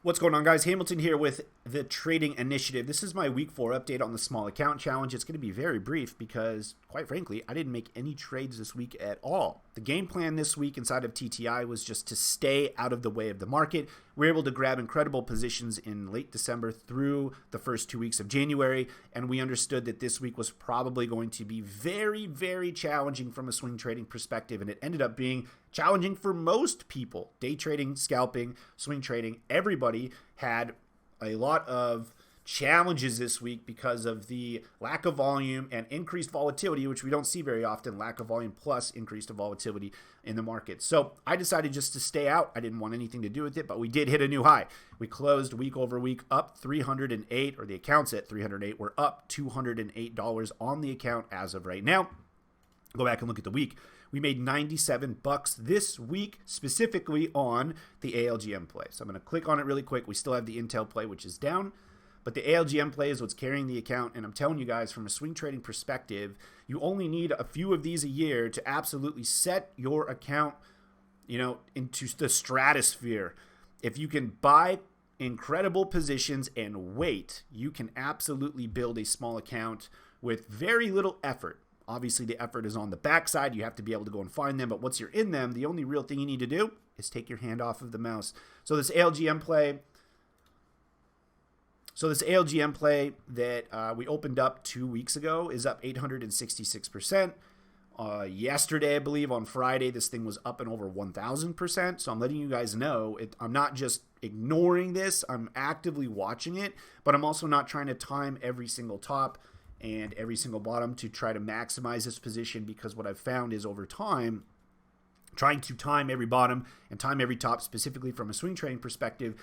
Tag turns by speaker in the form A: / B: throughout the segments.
A: What's going on, guys? Hamilton here with the Trading Initiative. This is my week 4 update on the small account challenge. It's going to be very brief because, quite frankly, I didn't make any trades this week at all. The game plan this week inside of TTI was just to stay out of the way of the market. We were able to grab incredible positions in late December through the first 2 weeks of January, and we understood that this week was probably going to be very, very challenging from a swing trading perspective, and it ended up being challenging for most people. Day trading, scalping, swing trading, everybody had a lot of challenges this week because of the lack of volume and increased volatility, which we don't see very often. Lack of volume plus increased volatility in the market. So I decided just to stay out. I didn't want anything to do with it, but we did hit a new high. We closed week over week up 308, or the account's at 308. We're up $208 on the account as of right now. Go back and look at the week. We made $97 this week, specifically on the ALGN play. So I'm going to click on it really quick. We still have the Intel play, which is down, but the ALGN play is what's carrying the account. And I'm telling you guys, from a swing trading perspective, you only need a few of these a year to absolutely set your account, into the stratosphere. If you can buy incredible positions and wait, you can absolutely build a small account with very little effort. Obviously, the effort is on the backside. You have to be able to go and find them. But once you're in them, the only real thing you need to do is take your hand off of the mouse. So this ALGN play that we opened up 2 weeks ago is up 866%. Yesterday, I believe, on Friday, this thing was up and over 1,000%. So I'm letting you guys know, I'm not just ignoring this. I'm actively watching it, but I'm also not trying to time every single top and every single bottom to try to maximize this position, because what I've found is over time, trying to time every bottom and time every top, specifically from a swing trading perspective,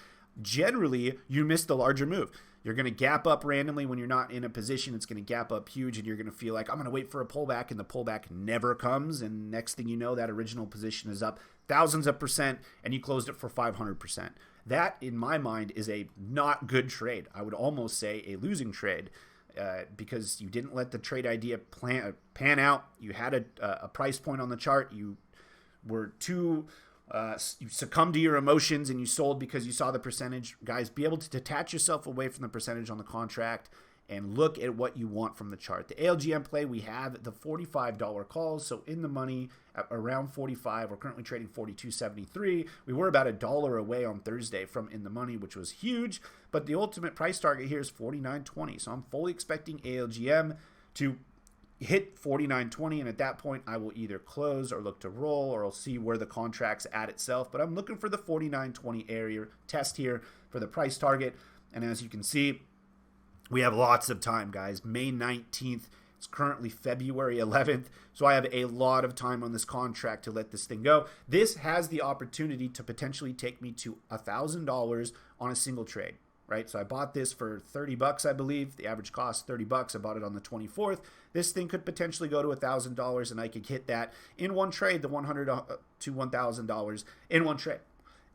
A: generally you miss the larger move. You're going to gap up randomly when you're not in a position. It's going to gap up huge, and you're going to feel like, I'm going to wait for a pullback, and the pullback never comes. And next thing you know, that original position is up thousands of percent, and you closed it for 500%. That, in my mind, is a not good trade. I would almost say a losing trade. Because you didn't let the trade idea pan out. You had a price point on the chart. You were you succumbed to your emotions and you sold because you saw the percentage. Guys, be able to detach yourself away from the percentage on the contract and look at what you want from the chart. The ALGN play, we have the $45 calls, so in the money at around 45. We're currently trading 42.73. We were about $1 away on Thursday from in the money, which was huge, but the ultimate price target here is 49.20. So I'm fully expecting ALGM to hit 49.20, and at that point I will either close or look to roll, or I'll see where the contract's at itself. But I'm looking for the 49.20 area test here for the price target, and as you can see, we have lots of time, guys. May 19th. It's currently February 11th. So I have a lot of time on this contract to let this thing go. This has the opportunity to potentially take me to $1,000 on a single trade, right? So I bought this for $30, I believe. The average cost $30. I bought it on the 24th. This thing could potentially go to $1,000, and I could hit that in one trade, the $100 to $1,000 in one trade.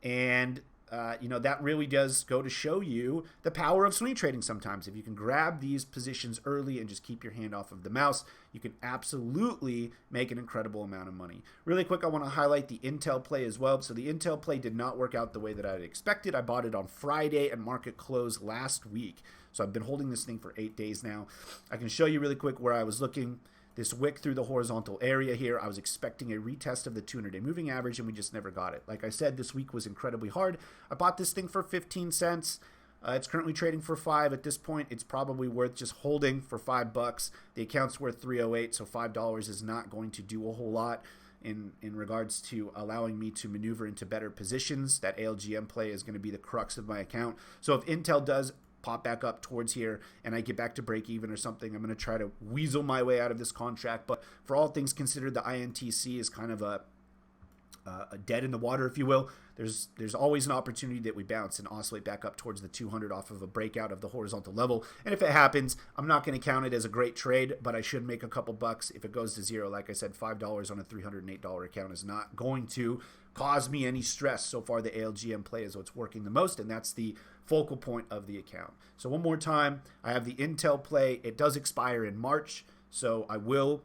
A: And that really does go to show you the power of swing trading sometimes. If you can grab these positions early and just keep your hand off of the mouse, you can absolutely make an incredible amount of money. Really quick, I want to highlight the Intel play as well. So the Intel play did not work out the way that I had expected. I bought it on Friday and market closed last week. So I've been holding this thing for 8 days now. I can show you really quick where I was looking. This wick through the horizontal area here, I was expecting a retest of the 200-day moving average, and we just never got it. Like I said, this week was incredibly hard. I bought this thing for 15 cents. It's currently trading for 5. At this point, it's probably worth just holding for $5. The account's worth 308, so $5 is not going to do a whole lot in regards to allowing me to maneuver into better positions. That ALGM play is going to be the crux of my account. So if Intel does pop back up towards here and I get back to break even or something, I'm going to try to weasel my way out of this contract. But for all things considered, the INTC is kind of a dead in the water, if you will. There's always an opportunity that we bounce and oscillate back up towards the 200 off of a breakout of the horizontal level. And if it happens, I'm not going to count it as a great trade, but I should make a couple bucks if it goes to zero. Like I said, $5 on a $308 account is not going to cause me any stress. So far, the ALGM play is what's working the most, and that's the focal point of the account. So one more time, I have the Intel play. It does expire in March, so I will,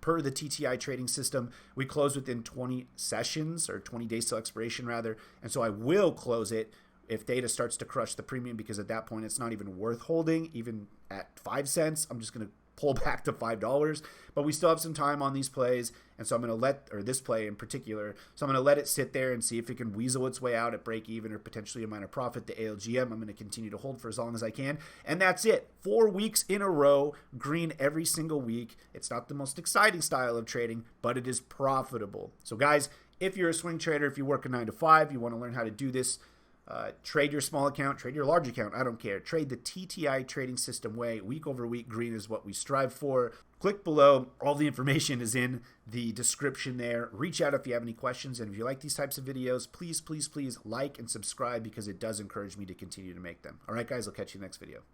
A: per the TTI Trading System, we close within 20 sessions, or 20 days till expiration rather, and so I will close it if theta starts to crush the premium, because at that point it's not even worth holding. Even at 5 cents, I'm just going to pull back to $5. But we still have some time on these plays, and so I'm going to or this play in particular, so I'm going to let it sit there and see if it can weasel its way out at break even or potentially a minor profit. The ALGM, I'm going to continue to hold for as long as I can. And that's it. 4 weeks in a row, green every single week. It's not the most exciting style of trading, but it is profitable. So guys, if you're a swing trader, if you work a 9 to 5, you want to learn how to do this, trade your small account, trade your large account, I don't care. Trade the TTI Trading System way. Week over week, green is what we strive for. Click below. All the information is in the description there. Reach out if you have any questions. And if you like these types of videos, please, please, please like and subscribe, because it does encourage me to continue to make them. All right, guys, I'll catch you next video.